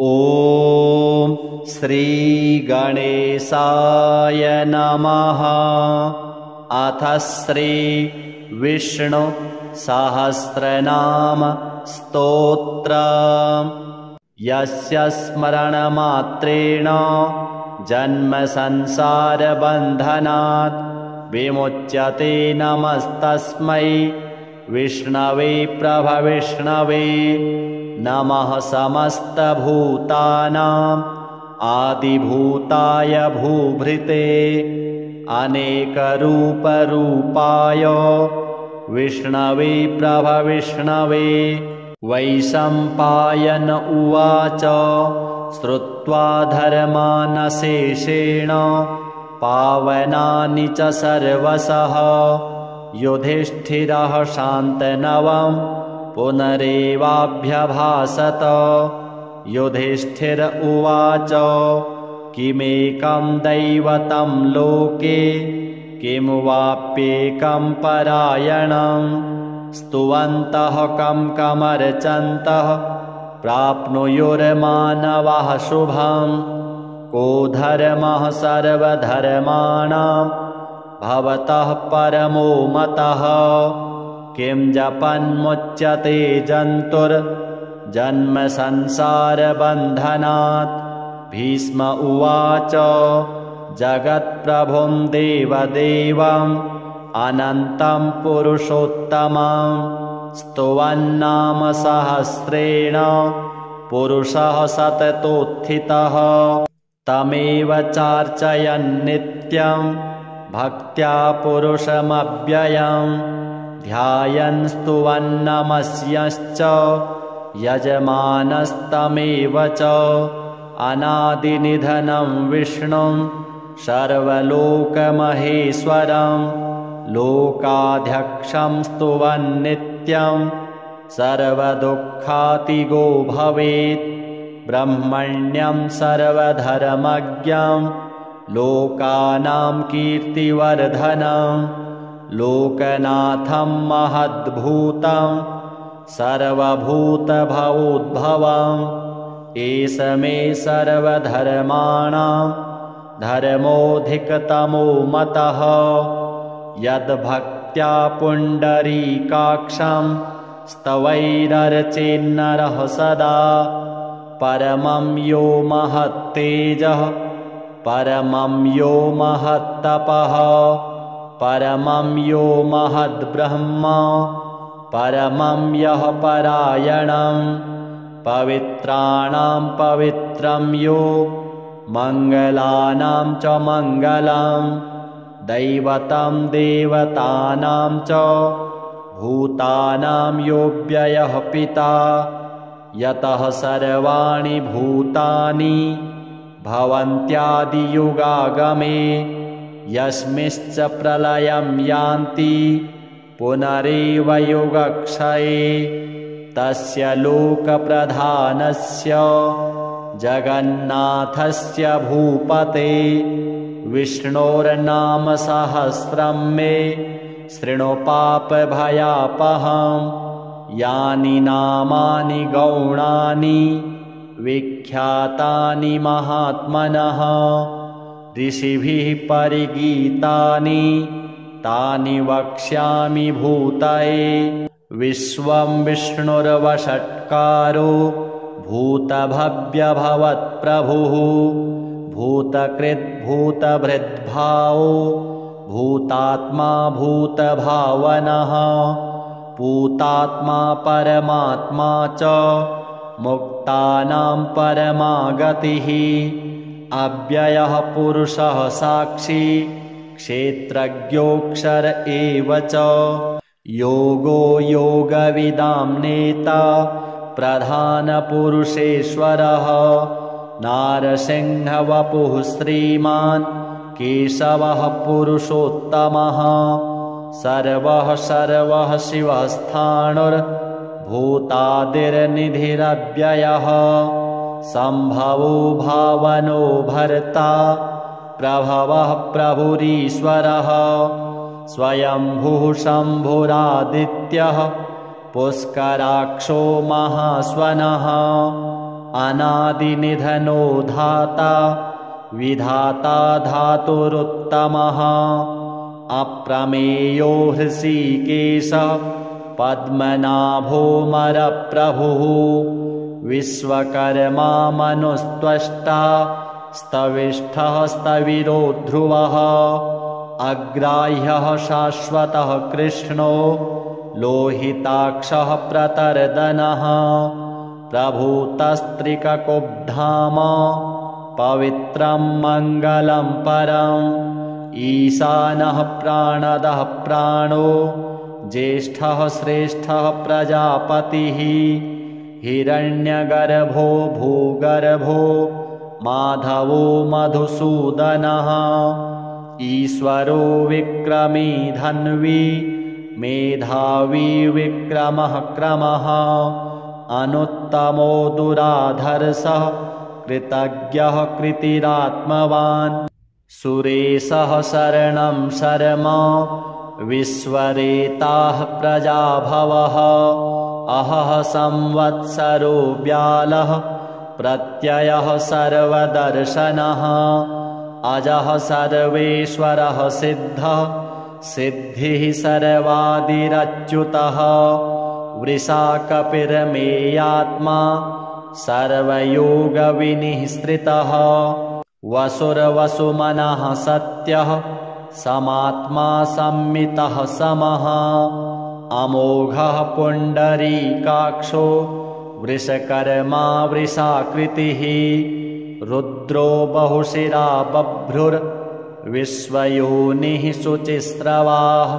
ॐ श्री गणेशाय नमः। अथ श्री विष्णु सहस्रनाम स्तोत्रम्। यस्य स्मरणमात्रेण जन्म संसार बन्धनात् विमुच्यते। नमस्तस्मै विष्णवे प्रभविष्णवे। नमः समस्तभूतानां आदिभूताय भूभृते अनेकरूपरूपाय विष्णवे प्रभविष्णवे। वैशम्पायन उवाच श्रुत्वा धर्मानशेषेण पावनानि च सर्वशः युधिष्ठिरः शान्तनवम् पुनरेवाभ्यभाषत। युधिष्ठिर उवाच किमेकं दैवतं लोके किं वाप्येकं परायणं। स्तुवन्तः कं कमर्चन्तः प्राप्नुयुर्मानवः शुभं। को धर्मः सर्वधर्माणां भवतः परमो मतः। किं जपन्मुच्यते जन्तुर्जन्म संसार बन्धनात्। भीष्म उवाच जगत्प्रभुं देवदेवम् अनन्तं पुरुषोत्तमं। स्तुवन्नाम सहस्रेण पुरुषः सततोत्थितः। तमेव चार्चयन्नित्यं भक्त्या पुरुषमव्ययम्। ध्यायन् स्तुवन्नमस्यश्च यजमानस्तमेव च। अनादिनिधनं विष्णुं सर्वलोकमहेश्वरं। लोकाध्यक्षं स्तुवन्नित्यं सर्वदुःखातिगो भवेत्। ब्रह्मण्यं सर्वधर्मज्ञं लोकानां कीर्तिवर्धनं। लोकनाथं महद्भूतं सर्वभूतभवोद्भवम्। एष मे सर्वधर्माणां धर्मोऽधिकतमो मतः। यद्भक्त्या पुण्डरीकाक्षं स्तवैरर्चेन्नरः सदा। परमं यो महत्तेजः परमं यो महत्तपः परमं यो महद्ब्रह्म परमं यः परायणं। पवित्राणां पवित्रं यो मङ्गलानां च मङ्गलं। दैवतं देवतानां च भूतानां यो व्ययः पिता। यतः सर्वाणि भूतानि भवन्त्यादियुगागमे। यस्मिंश्च प्रलयं यान्ति पुनरेव युगक्षये। तस्य लोकप्रधानस्य जगन्नाथस्य भूपते। विष्णोर्नाम सहस्रं मे शृणु पापभयापहम्। यानि नामानि गौणानि विख्यातानि महात्मनः। ऋषिभिः परिगीतानि तानि वक्ष्यामि भूतये। विश्वं विष्णुर्वषट्कारो भूतभव्यभवत्प्रभुः। भूतकृद्भूतभृद्भावो भूतात्मा भूतभावनः। पूतात्मा परमात्मा च मुक्तानां परमागतिः। अव्ययः पुरुषः साक्षी क्षेत्रज्ञोऽक्षर एव च। योगो योगविदां नेता प्रधानपुरुषेश्वरः। नारसिंहवपुः श्रीमान् केशवः पुरुषोत्तमः। सर्वः सर्वः शिवस्थाणुर्भूतादिर्निधिरव्ययः। सम्भवो भावनो भर्ता प्रभवः प्रभुरीश्वरः। स्वयंभुः शम्भुरादित्यः पुष्कराक्षो महास्वनः। अनादिनिधनो धाता विधाता धातुरुत्तमः अप्रमेयो हृषीकेश पद्मनाभोऽमरप्रभुः विश्वकर्मा मनुस्त्वष्टा स्तविष्ठः स्तविरो ध्रुवः अग्राह्यः शाश्वतः कृष्णो लोहिताक्षः प्रतर्दनः प्रभूतस्त्रिककुब्धाम पवित्रं मङ्गलं परम् ईशानः प्राणदः प्राणो ज्येष्ठः श्रेष्ठः प्रजापतिः हिरण्यगर्भो भूगर्भो माधवो मधुसूदनः ईश्वरो विक्रमी धन्वी मेधावी विक्रमः क्रमः अनुत्तमो दुराधर्षः कृतज्ञः कृतिरात्मवान् सुरेशः शरणं शर्मा विश्वरेताः प्रजाभवः अहः संवत्सरो व्यालः प्रत्ययः सर्वदर्शनः अजः सर्वेश्वरः सिद्धः सिद्धिः सर्वादिरच्युतः वृषाकपिर्मेयात्मा सर्वयोगविनिःसृतः वसुर्वसुमनः सत्यः समात्मा संमितः समः अमोघः पुण्डरीकाक्षो वृषकर्मा वृषाकृतिः रुद्रो बहुशिरा बभ्रुर्विश्वयोनिः शुचिस्रवाः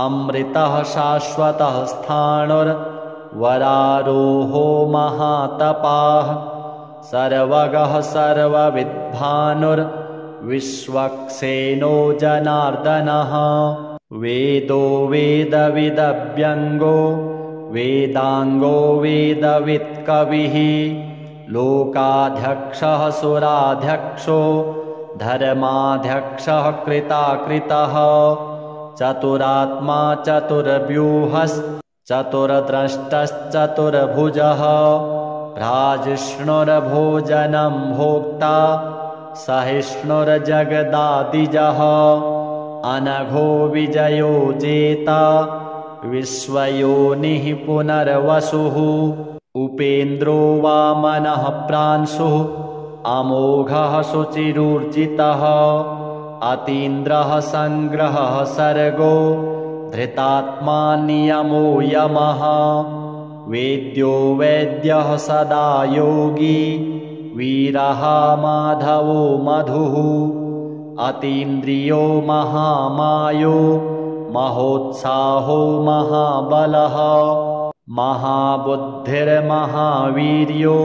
अमृतः शाश्वतः स्थाणुर्वरारोहो महातपाः सर्वगः सर्वविद्भानुर्विश्वक्सेनो जनार्दनः वेदो वेदविदव्यङ्गो वेदाङ्गो वेदवित्कविः लोकाध्यक्षः सुराध्यक्षो धर्माध्यक्षः कृताकृतः चतुरात्मा चतुर्व्यूहश्चतुर्द्रष्टश्चतुर्भुजः भ्राजिष्णुर्भोजनं भोक्ता सहिष्णुर्जगदादिजः अनघो विजयो जेता विश्वयोनिः पुनर्वसुः उपेन्द्रो वामनः प्रांशुः अमोघः शुचिरूर्जितः अतीन्द्रः संग्रहः सर्गो धृतात्मा नियमो यमः वेद्यो वैद्यः सदा योगी वीरः माधवो मधुः अतीन्द्रियो महामायो महोत्साहो महाबलः महाबुद्धिर्महावीर्यो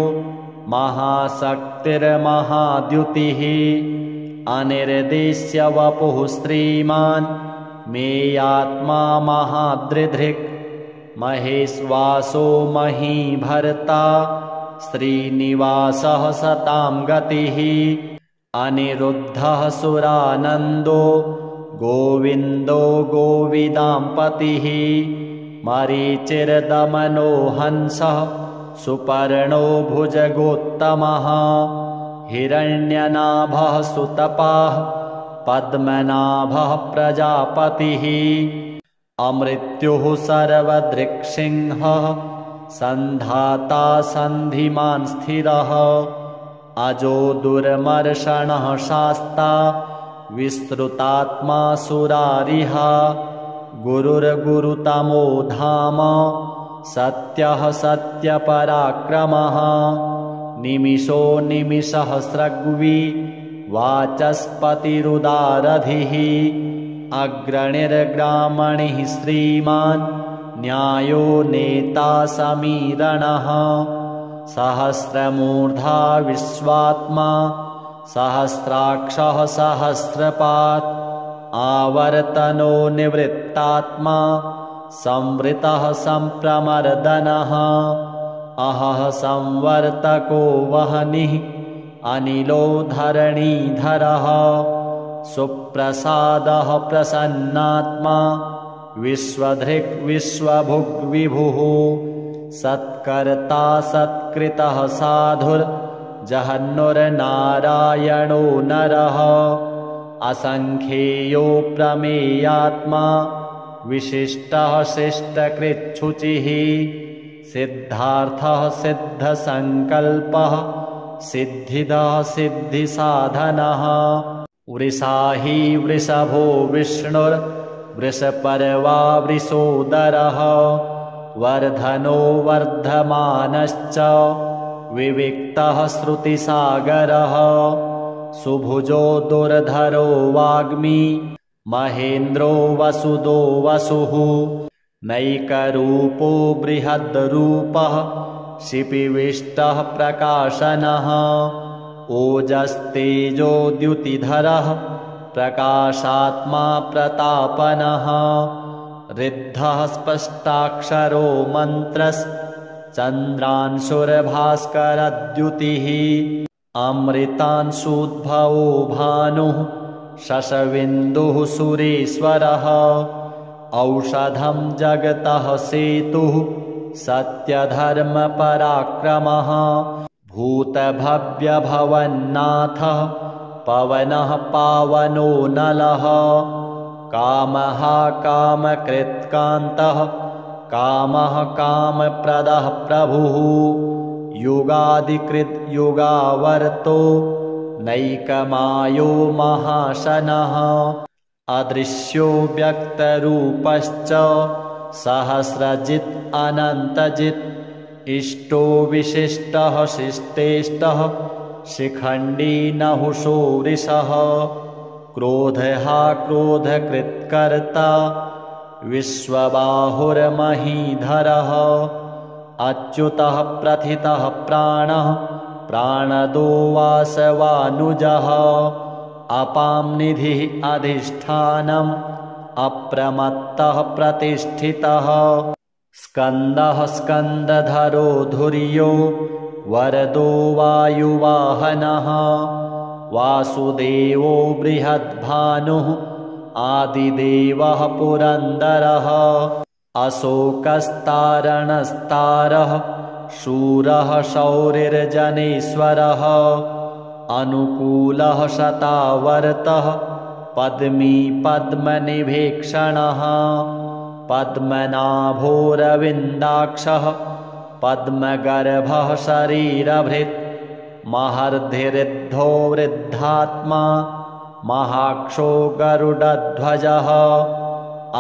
महाशक्तिर्महाद्युतिः अनिर्देश्य वपुः श्रीमान् मेयात्मा महादृधृक् महेश्वासो महीभर्ता श्रीनिवासः सतां गतिः अनिरुद्धः सुरानन्दो गोविन्दो गोविदाम्पतिः मरीचिर्दमनो हंसः सुपर्णो भुजगोत्तमः हिरण्यनाभः सुतपाः पद्मनाभः प्रजापतिः अमृत्युः सर्वदृक्सिंहः सन्धाता सन्धिमान् स्थिरः अजो दुर्मर्षणः शास्ता विस्तृतात्मा सुरारिः गुरुर्गुरुतमो धाम सत्यः सत्यपराक्रमः निमिषो निमिषसहस्रग्वी वाचस्पतिरुदारधिः अग्रणिर्ग्रामणिः श्रीमान् न्यायो नेता समीरणः सहस्रमूर्धा विश्वात्मा सहस्राक्षः सहस्रपात् आवर्तनो निवृत्तात्मा संवृतः संप्रमर्दनः अहः संवर्तको वह्निः अनिलो धरणीधरः सुप्रसादः प्रसन्नात्मा विश्वधृक् विश्वभुग्विभुः सत्कर्ता सत्कृतः साधुर्जहन्नुर्नारायणो नरः असंख्येयो प्रमेयात्मा विशिष्टः शिष्टकृच्छुचिः सिद्धार्थः सिद्धसंकल्पः सिद्धिदः सिद्धिसाधनः वृषा हि वृषभो विष्णुर्वृषपर्वा वृषोदरः वर्धनो वर्धमानश्च विविक्तः श्रुतिसागरः सुभुजो दुर्धरो वाग्मी महेन्द्रो वसुदो वसुः नैकरूपो बृहद्रूपः शिपिविष्टः प्रकाशनः ओजस्तेजो द्युतिधरः प्रकाशात्मा प्रतापनः ऋद्धः स्पष्टाक्षरो मन्त्रश्चन्द्रांशुर्भास्करद्युतिः अमृतांशुद्भवो भानुः शशविन्दुः सुरेश्वरः औषधं जगतः सेतुः सत्यधर्मपराक्रमः भूतभव्यभवन्नाथः पवनः पावनो नलः कामः कामकृत्कान्तः कामः कामप्रदः प्रभुः युगादिकृत् युगावर्तो नैकमायो महाशनः अदृश्यो व्यक्तरूपश्च सहस्रजित् अनन्तजित् इष्टो विशिष्टः शिष्टेष्टः शिखण्डी नहुषो वृषः क्रोधः क्रोधकृत्कर्ता विश्वबाहुर्महीधरः अच्युतः प्रथितः प्राणः प्राणदो वासवानुजः अपां निधिः अधिष्ठानम् अप्रमत्तः प्रतिष्ठितः स्कन्दः स्कन्दधरो धुर्यो वरदो वायुवाहनः वासुदेवो बृहद्भानुः आदिदेवः पुरन्दरः अशोकस्तारणस्तारः शूरः शौरिर्जनेश्वरः अनुकूलः शतावर्तः पद्मी पद्मनिभीक्षणः पद्मनाभोरविन्दाक्षः पद्मगर्भः शरीरभृत् महर्धिरिद्धो वृद्धात्मा महाक्षो गरुडध्वजः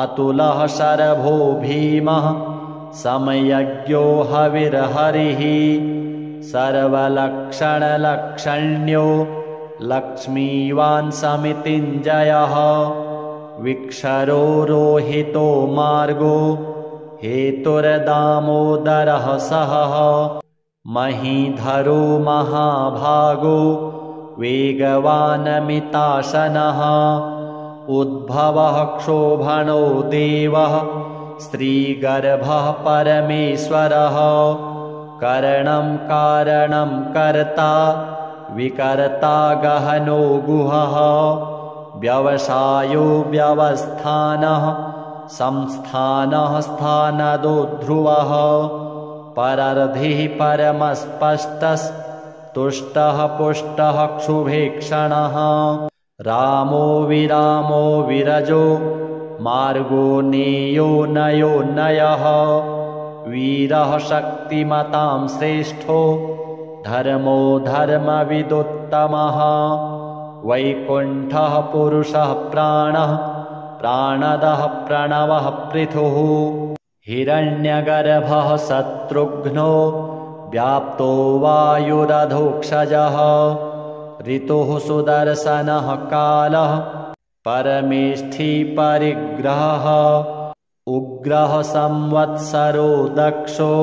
अतुलः शरभो भीमः समयज्ञो हविर्हरिः सर्वलक्षणलक्षण्यो लक्ष्मीवान् समितिञ्जयः विक्षरो रोहितो मार्गो हेतुर्दामोदरः सहः महीधरो महाभागो वेगवानमिताशनः उद्भवः क्षोभणो देवः स्त्रीगर्भः परमेश्वरः करणं कारणं कर्ता विकर्ता गहनो गुहः व्यवसायो व्यवस्थानः संस्थानः स्थानदो ध्रुवः परर्धिः परमस्पष्टस्तुष्टः पुष्टः क्षुभीक्षणः रामो विरामो विरजो मार्गो नेयो नयो नयः वीरः शक्तिमतां श्रेष्ठो धर्मो धर्मविदुत्तमः वैकुण्ठः पुरुषः प्राणः प्राणदः प्रणवः पृथुः हिरण्यगर्भः शत्रुघ्नो व्याप्तो वायुरधोक्षजः ऋतुः सुदर्शनः कालः परमेष्ठी परिग्रहः उग्रः संवत्सरो दक्षो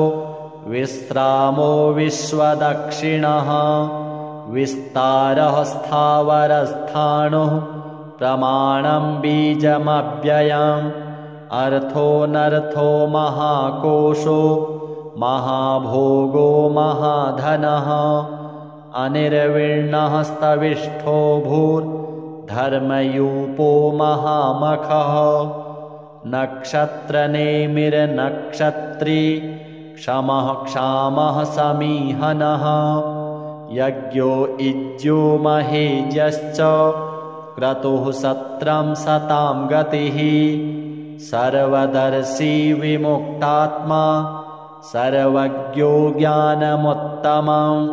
विश्रामो विश्वदक्षिणः विस्तारः स्थावरस्थाणुः प्रमाणं बीजमव्ययम् अर्थोऽनर्थो महाकोशो महाभोगो महाधनः अनिर्विण्णः स्तविष्ठो भूर्धर्मयूपो महामखः नक्षत्रनेमिर्नक्षत्री क्षमः क्षामः समीहनः यज्ञो इज्यो महेज्यश्च क्रतुः सत्रं सतां गतिः सर्वदर्शी विमुक्तात्मा सर्वज्ञो ज्ञानमुत्तमं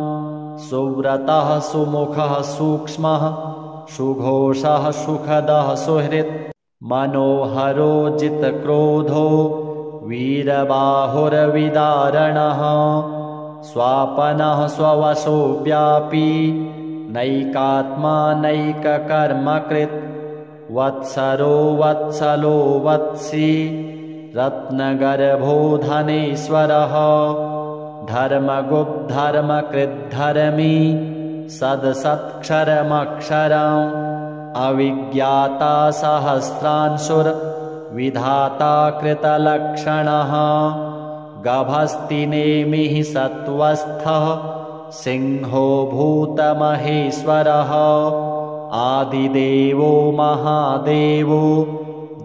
सुव्रतः सुमुखः सूक्ष्मः सुघोषः सुखदः सुहृत् मनोहरो जितक्रोधो वीरबाहुर्विदारणः स्वापनः स्ववशो व्यापी नैकात्मा नैककर्मकृत् वत्सरो वत्सलो वत्सी रत्नगर्भो धनेश्वरः धर्मगुप्धर्मकृद्धर्मी सत्क्षरमक्षरम् अविज्ञाता सहस्रांशुर्विधाता कृतलक्षणः गभस्तिनेमिः सत्त्वस्थः सिंहो भूतमहेश्वरः आदिदेवो महादेवो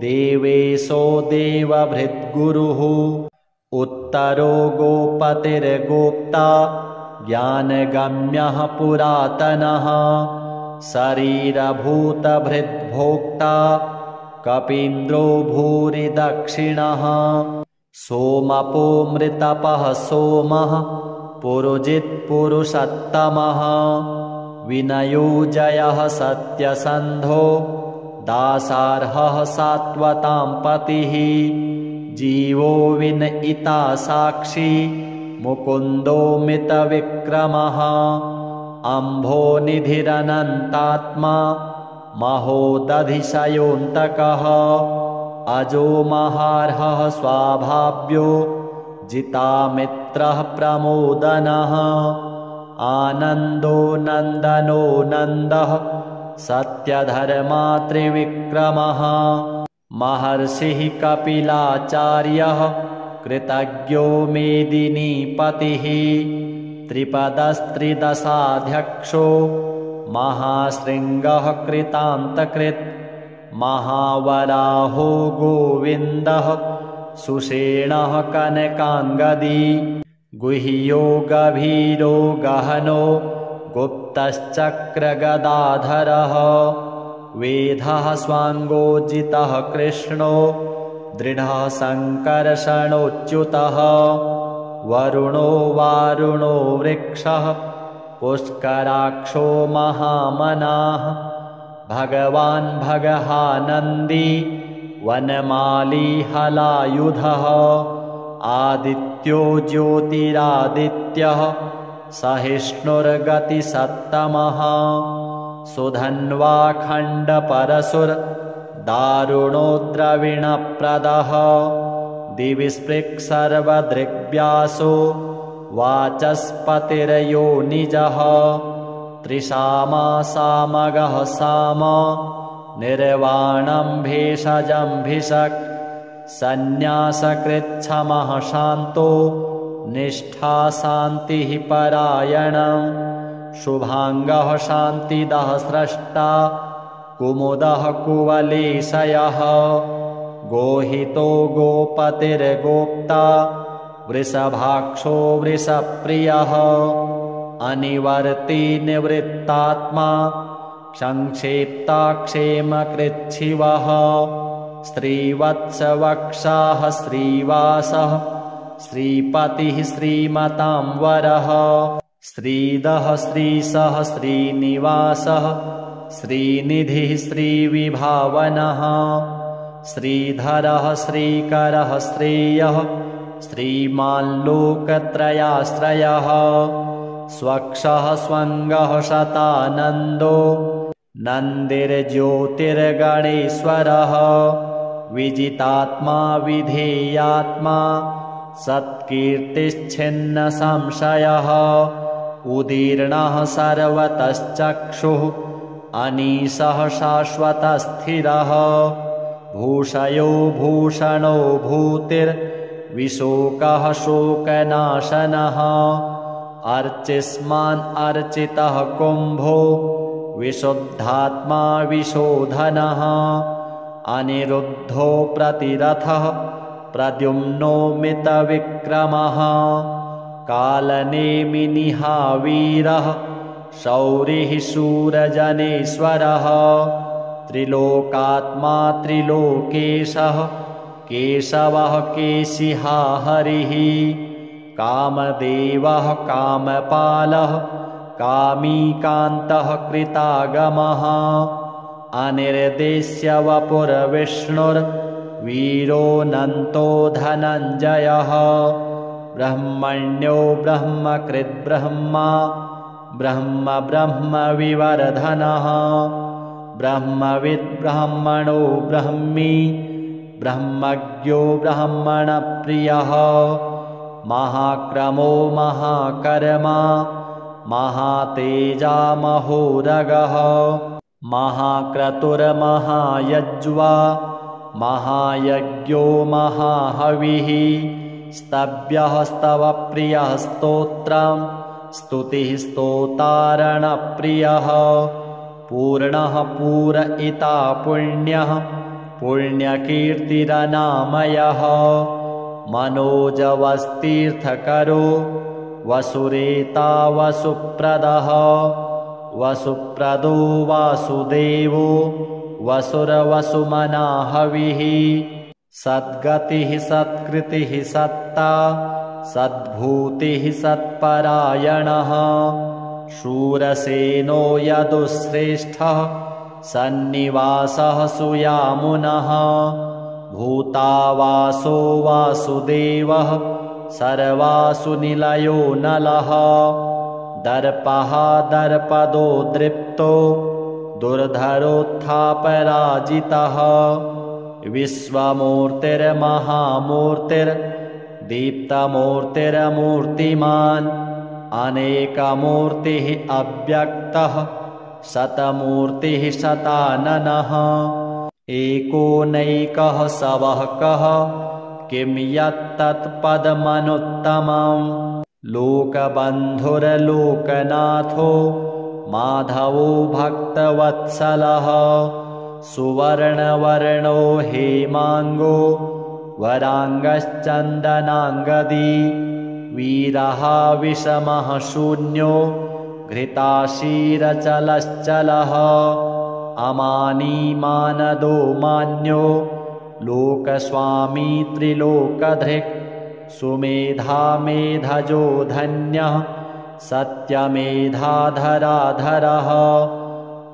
देवेशो देवभृद्गुरुः उत्तरो गोपतिर्गोप्ता ज्ञानगम्यः पुरातनः शरीरभूतभृद्भोक्ता कपीन्द्रो भूरिदक्षिणः सोमपो मृतपः सोमः पुरुजित्पुरुषत्तमः विनयो जयः सत्यसन्धो दासार्हः सात्वतां पतिः जीवो विनयिता साक्षी मुकुन्दो मितविक्रमः अम्भोनिधिरनन्तात्मा महोदधिशयोऽन्तकः अजो महार्हः स्वाभाव्यो जितामित्रः प्रमोदनः आनन्दो नन्दनो नन्दः सत्यधर्मा त्रिविक्रमः महर्षिः कपिलाचार्यः कृतज्ञो मेदिनीपतिः त्रिपदस्त्रिदशाध्यक्षो महाशृङ्गः कृतान्तकृत् महावराहो गोविन्दः सुषेणः कनकाङ्गदी गुह्यो गभीरो गहनो गुप्तश्चक्रगदाधरः वेदः स्वाङ्गोजितः कृष्णो दृढः सङ्कर्षणोच्युतः वरुणो वारुणो वृक्षः पुष्कराक्षो महामनाः भगवान् भगहानन्दी वनमाली हलायुधः आदित्यो ज्योतिरादित्यः सहिष्णुर्गतिसत्तमः सुधन्वा खण्डपरशुर्दारुणो द्रविणप्रदः दिवि स्पृक्सर्वदृग्व्यासो वाचस्पतिर्योनिजः त्रिसामा सामगः साम निर्वाणं भेषजं भिषक् सन्न्यासकृच्छमः शान्तो निष्ठा शान्तिः परायणं शुभाङ्गः शान्तिदः स्रष्टा कुमुदः कुवलेशयः गोहितो गोपतिर्गोप्ता वृषभाक्षो वृषप्रियः अनिवर्ती निवृत्तात्मा संक्षेप्ता क्षेमकृच्छिवः श्रीवत्सवक्षाः श्रीवासः श्रीपतिः श्रीमतां वरः श्रीदः श्रीशः श्रीनिवासः श्रीनिधिः श्रीविभावनः श्रीधरः श्रीकरः श्रेयः श्रीमाल्लोकत्रयाश्रयः स्वक्षः स्वङ्गः शतानन्दो नन्दिर्ज्योतिर्गणेश्वरः विजितात्मा विधेयात्मा सत्कीर्तिश्छिन्नसंशयः उदीर्णः सर्वतश्चक्षुः अनीशः शाश्वतस्थिरः भूषयो भूषणो भूतिर्विशोकः शोकनाशनः अर्चिस्मान् अर्चितः कुम्भो विशुद्धात्मा विशोधनः अनिरुद्धो प्रतिरथः प्रद्युम्नो मितविक्रमः कालनेमिनिहावीरः शौरिः शूरजनेश्वरः त्रिलोकात्मा त्रिलोकेशः केशवः केशिहा हरिः कामदेवः कामपालः कामीकान्तः कृतागमः अनिर्देश्य वपुर्विष्णुर्वीरोऽनन्तो धनञ्जयः ब्रह्मण्यो ब्रह्मकृद्ब्रह्मा ब्रह्म ब्रह्मविवर्धनः ब्रह्मविद्ब्रह्मणो ब्रह्मी ब्रह्मज्ञो ब्रह्मणप्रियः महाक्रमो महाकर्मा महातेजा महोरगः महाक्रतुर्महायज्वा महायज्ञो महाहविः स्तव्यः स्तवप्रियः स्तोत्रं स्तुतिः स्तोतारणप्रियः पूर्णः पूरयिता पुण्यः पुण्यकीर्तिरनामयः मनोजवस्तीर्थकरो वसुरेता वसुप्रदः वसुप्रदो वासुदेवो वसुरवसुमनाहविः सद्गतिः सत्कृतिः सत्ता सद्भूतिः सत्परायणः शूरसेनो यदुश्रेष्ठः सन्निवासः सुयामुनः भूतावासो वासुदेवः सर्वासुनिलयो नलः दर्पः दर्पदो दृप्तो दुर्धरोत्थापराजितः विश्वमूर्तिर्महामूर्तिर्दीप्तमूर्तिरमूर्तिमान् अनेकमूर्तिः अव्यक्तः शतमूर्तिः शताननः एकोनैकः सवः कः किं यत्तत्पदमनुत्तमं लोकबन्धुर्लोकनाथो माधवो भक्तवत्सलः सुवर्णवर्णो हेमाङ्गो वराङ्गश्चन्दनाङ्गदी वीरः विषमः शून्यो घृताशीरचलश्चलः अमानीमानदो मान्यो लोकस्वामी त्रिलोकधृक् सुमेधामेधजो धन्यः सत्यमेधाधराधरः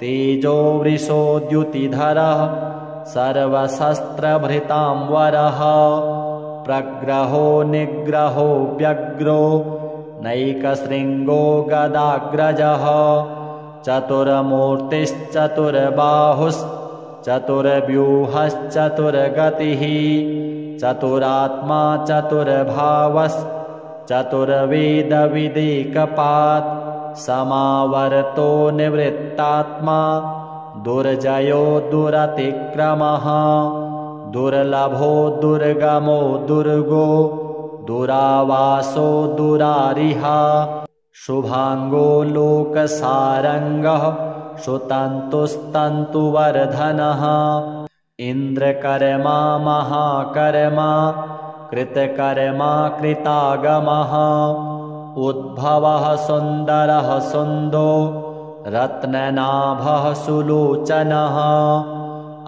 तेजो वृषोद्युतिधरः सर्वशस्त्रभृतांवरः प्रग्रहो निग्रहो व्यग्रो नैकशृङ्गो गदाग्रजः चतुर्बाहुश्चतुर्गतिः चतुरात्मा चतुर्वेदविदेकपात् समावर्तो निवृत्तात्मा दुर्जयो दुरतिक्रमः दुर्लभो दुर्गमो दुर्गो दुरावासो दुरारिहा शुभांगो लोकसारंगः सुतन्तुस्तन्तुवर्धनः इन्द्रकर्मा महाकर्मा कृतकर्मा कृतागमः उद्भवः सुन्दरः सुन्दो रत्ननाभः सुलोचनः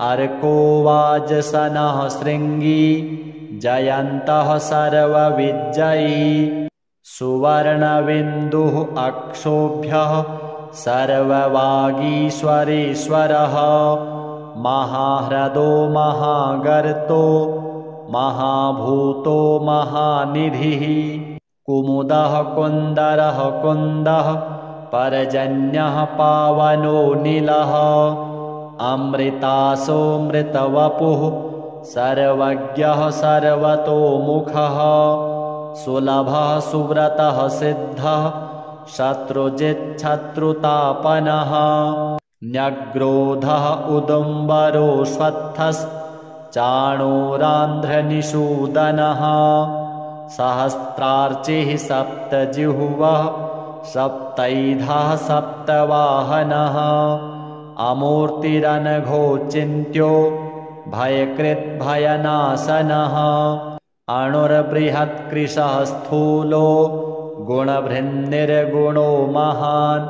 अर्को वाजसनः शृङ्गी जयन्तः सर्वविजयी सुवर्णबिन्दुः अक्षोभ्यः सर्ववागीश्वरेश्वरः महाह्रदो महागर्तो महाभूतो महानिधिः कुमुदः कुन्दरः कुन्दः पर्जन्यः पावनो नीलः अमृतासोऽमृतवपुः सर्वज्ञः सर्वतोमुखः सुलभः सुव्रतः सिद्धः शत्रुजिच्छत्रुतापनः न्यग्रोधः उदुम्बरो श्वत्थश्चाणूरान्ध्रनिषूदनः सहस्रार्चिः सप्तजिह्वः सप्तैधः सप्तवाहनः अमूर्तिरनघो चिन्त्यो भयकृद्भयनाशनः अणुर्बृहत्कृशः स्थूलो गुणभृन्निर्गुणो महान्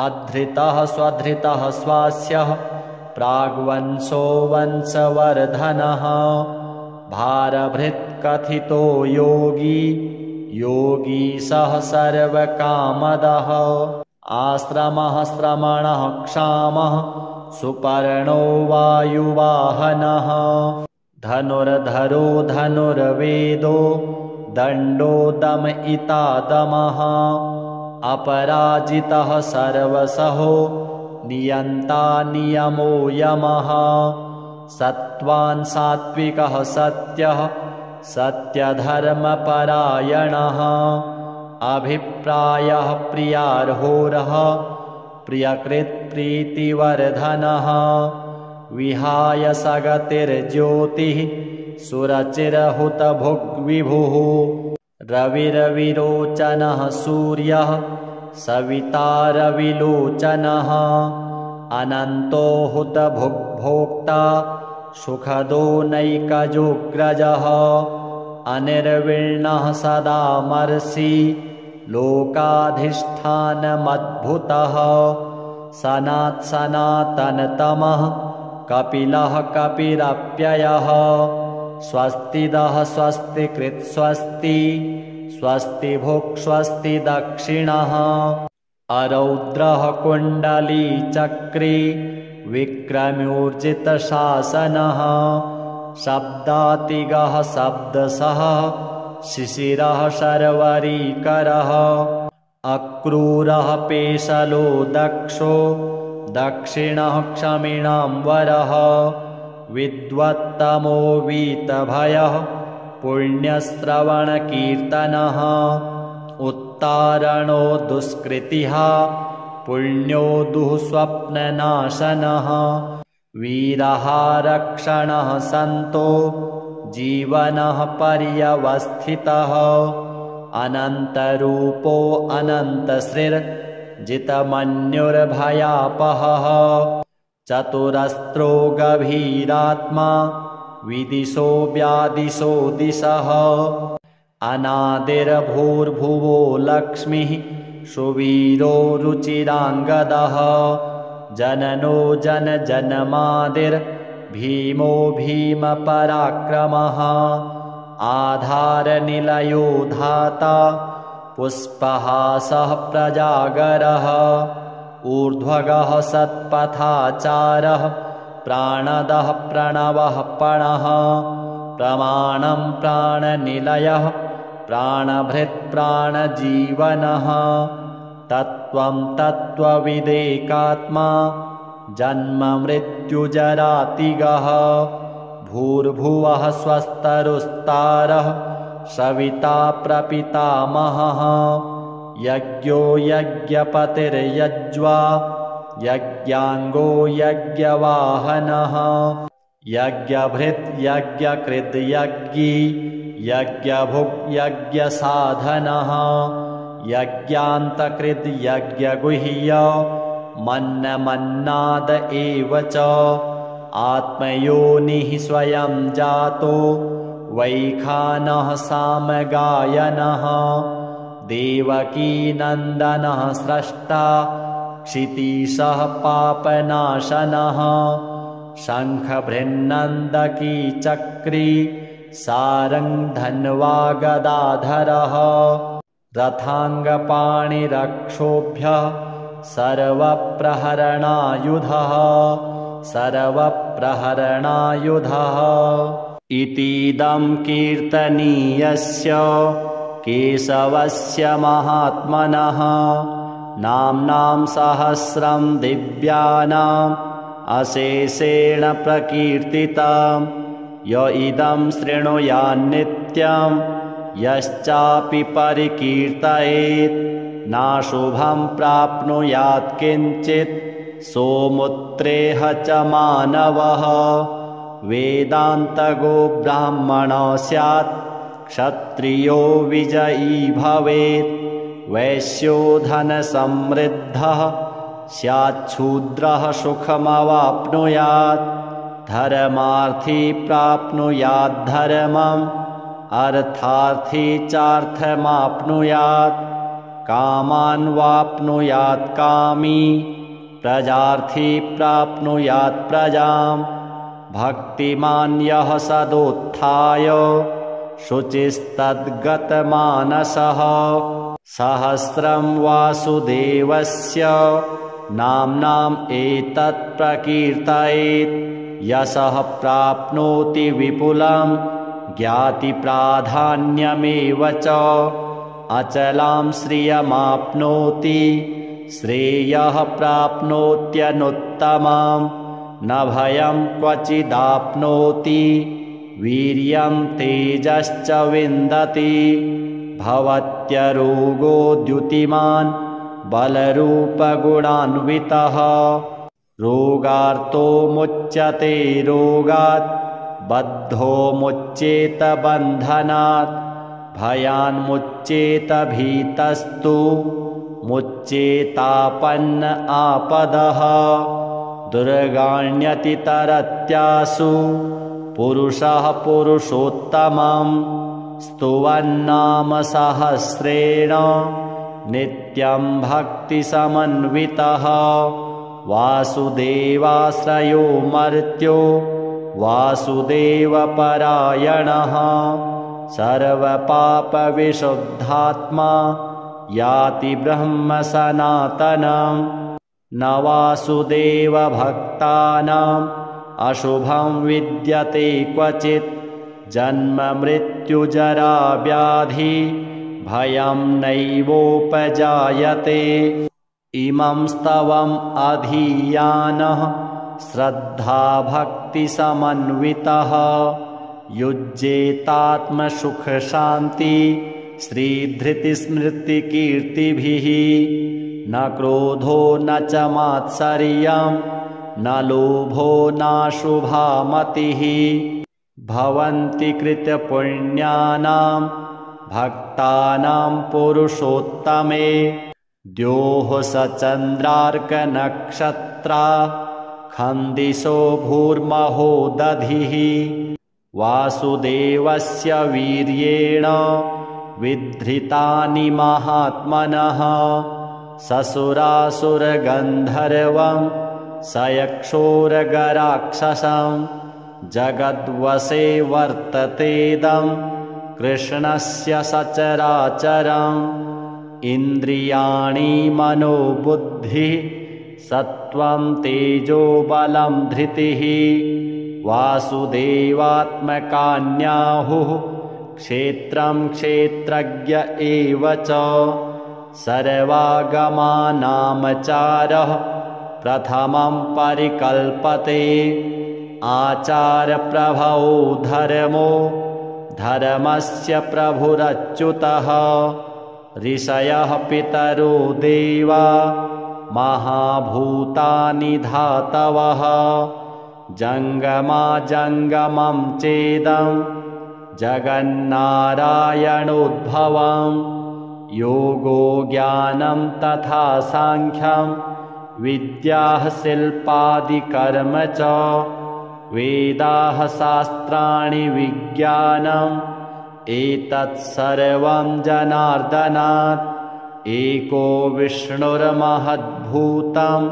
अधृतः स्वधृतः स्वास्यः प्राग्वंशो वंशवर्धनः भारभृत्कथितो योगी योगी सः सर्वकामदः आश्रमः श्रमणः क्षामः सुपर्णो वायुवाहनः धनुर्धरो धनुर्वेदो दण्डो दमयिता दमः अपराजितः सर्वसहो नियन्ता नियमो यमः सत्त्वान् सात्विकः सत्यः सत्यधर्मपरायणः अभिप्रायः प्रियार्होरः प्रियकृत्प्रीतिवर्धनः विहाय सगतिर्ज्योतिः सुरचिरहुतभुग्विभुः रविरविरोचनः सूर्यः सवितारविलोचनः अनन्तो हुतभुग्भोक्ता सुखदो नैकजोग्रजः अनिर्विण्णः सदा मर्षि लोकाधिष्ठानमद्भुतः सनातनतमः कपिलः कपिरप्ययः स्वस्तिदः स्वस्तिकृत् स्वस्ति स्वस्ति भुक् स्वस्ति दक्षिणः अरौद्रः कुण्डलीचक्री विक्रम्योर्जितशासनः शब्दातिगः शब्दसः शिशिरः शर्वरीकरः अक्रूरः पेशलो दक्षो दक्षिणः क्षमिणाम्बरः विद्वत्तमो वीतभयः पुण्यश्रवणकीर्तनः उत्तारणो दुष्कृतिः पुण्यो दुःस्वप्ननाशनः वीरः रक्षणः सन्तो जीवनः पर्यवस्थितः अनन्तरूपो अनन्तश्रीर्जितमन्युर्भयापहः चतुरस्रो गभीरात्मा विदिशो व्यादिशो दिशः अनादिर्भूर्भुवो लक्ष्मीः सुवीरो रुचिराङ्गदः जननो जनजन्मादिर्भीमो भीमपराक्रमः आधारनिलयो धाता पुष्पहासः प्रजागरः ऊर्ध्वगः सत्पथाचारः प्राणदः प्रणवः पणः प्रमाणं प्राणनिलयः प्राणभृत्प्राणजीवनः तत्त्वं तत्त्वविदेकात्मा जन्ममृत्युजरातिगः भूर्भुवः स्वस्तरुस्तारः सविता प्रपितामहः यज्ञो यज्ञपतिर्यज्वा यज्ञाङ्गो यज्ञवाहनः यज्ञभृत् यज्ञकृत् यज्ञी यज्ञभुक् यज्ञसाधनः यज्ञान्तकृत् यज्ञगुह्य मन्नमन्नाद एव च आत्मयोनिः स्वयं जातो वैखानः सामगायनः देवकीनन्दनः स्रष्टा क्षितीशः पापनाशनः शङ्खभृन्नन्दकी चक्री सारङ्गधन्वा गदाधरः रथाङ्गपाणिरक्षोभ्यः सर्वप्रहरणायुधः सर्वप्रहरणायुधः इतीदं कीर्तनीयस्य केशवस्य महात्मनः नाम्नां सहस्रं दिव्यानाम् अशेषेण प्रकीर्तितं य इदं शृणुयान्नित्यं यश्चापि परिकीर्तयेत् नाशुभं प्राप्नुयात् किञ्चित् सोमुत्रेह च मानवः वेदान्तगो ब्राह्मणो स्यात् क्षत्रियो विजयी भवेत् वैश्यो धनसमृद्धः स्याच्छूद्रः सुखमवाप्नुयात् धर्मार्थी प्राप्नुयात् धर्मं अर्थार्थी चार्थमाप्नुयात् कामान् वाप्नुयात् कामी प्रजार्थी प्राप्नुयात् प्रजां भक्तिमान् यः सदोत्थाय शुचिस्तद्गतमानसः सहस्रं वासुदेवस्य नाम्नाम् एतत् प्रकीर्तयेत् यशः प्राप्नोति विपुलं ज्ञातिप्राधान्यमेव च अचलां श्रियमाप्नोति श्रेयः प्राप्नोत्यनुत्तमं न भयं क्वचिदाप्नोति वीर्यं तेजश्च विन्दति भवत्यरोगो द्युतिमान् बलरूपगुणान्वितः रोगार्तो मुच्यते रोगात् बद्धो मुच्येत बन्धनात् भयान्मुच्येत भीतस्तु मुच्येतापन्न आपदः दुर्गाण्यतितरत्यासु पुरुषः पुरुषोत्तमं स्तुवन्नाम सहस्रेण नित्यं भक्तिसमन्वितः वासुदेवाश्रयो मर्त्यो वासुदेवपरायणः सर्वपापविशुद्धात्मा याति ब्रह्म सनातनं न वासुदेवभक्तानाम् अशुभं विद्यते क्वचित् जन्म मृत्युजरा व्याधि भयं नैवोपजायते इमं स्तवम् अधीयानः श्रद्धाभक्तिसमन्वितः युज्येतात्मसुखशान्ति श्रीधृतिस्मृतिकीर्तिभिः न क्रोधो न च मात्सर्यं न लोभो नाशुभा मतिः भवन्ति कृतपुण्यानां भक्तानां पुरुषोत्तमे द्योः स चन्द्रार्कनक्षत्रा खन्दिशो भूर्महो दधिः वासुदेवस्य वीर्येण विधृतानि महात्मनः ससुरासुरगन्धर्वं सयक्षोरगराक्षसं जगद्वशे वर्ततेदं कृष्णस्य सचराचरम् इन्द्रियाणि मनोबुद्धिः सत्त्वं तेजो बलं धृतिः वासुदेवात्मकान्याहुः क्षेत्रं क्षेत्रज्ञ एव च सर्वागमानामचारः प्रथमं परिकल्पते आचारप्रभवो धर्मो धर्मस्य प्रभुरच्युतः ऋषयः पितरो देवा महाभूतानि धातवः जङ्गमाजङ्गमं चेदं जगन्नारायणोद्भवं योगो ज्ञानं तथा साङ्ख्यं विद्याः शिल्पादिकर्म च वेदाः शास्त्राणि विज्ञानम् एतत् सर्वं जनार्दनात् एको विष्णुर्महद्भूतं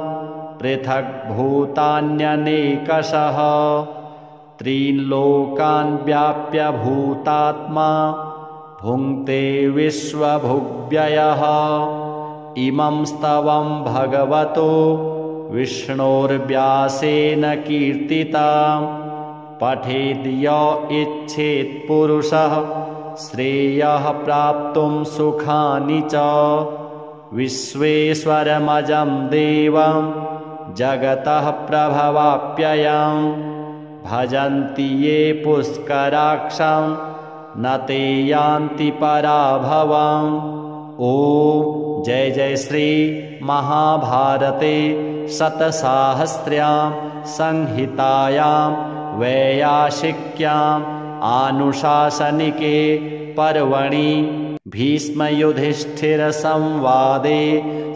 पृथग्भूतान्यनेकशः त्रीन् लोकान् व्याप्य भूतात्मा भुङ्क्ते विश्वभुग्व्ययः इमं स्तवं भगवतो विष्णोर्व्यासेन कीर्तितं पठेद् य इच्छेत् पुरुषः श्रेयः प्राप्तुं सुखानि च विश्वेश्वरमजं देवं जगतः प्रभवाप्ययं भजन्ति ये पुष्कराक्षं न ते यान्ति पराभवम् ॐ जय जय श्री महाभारते शतसाहस्र्यां संहितायां वैयासिक्याम् आनुशासनिके पर्वणि भीष्मयुधिष्ठिरसंवादे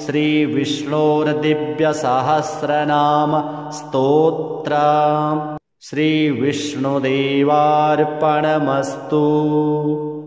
श्रीविष्णोर्दिव्यसहस्रनाम स्तोत्रम्। श्रीविष्णुदेवार्पणमस्तु।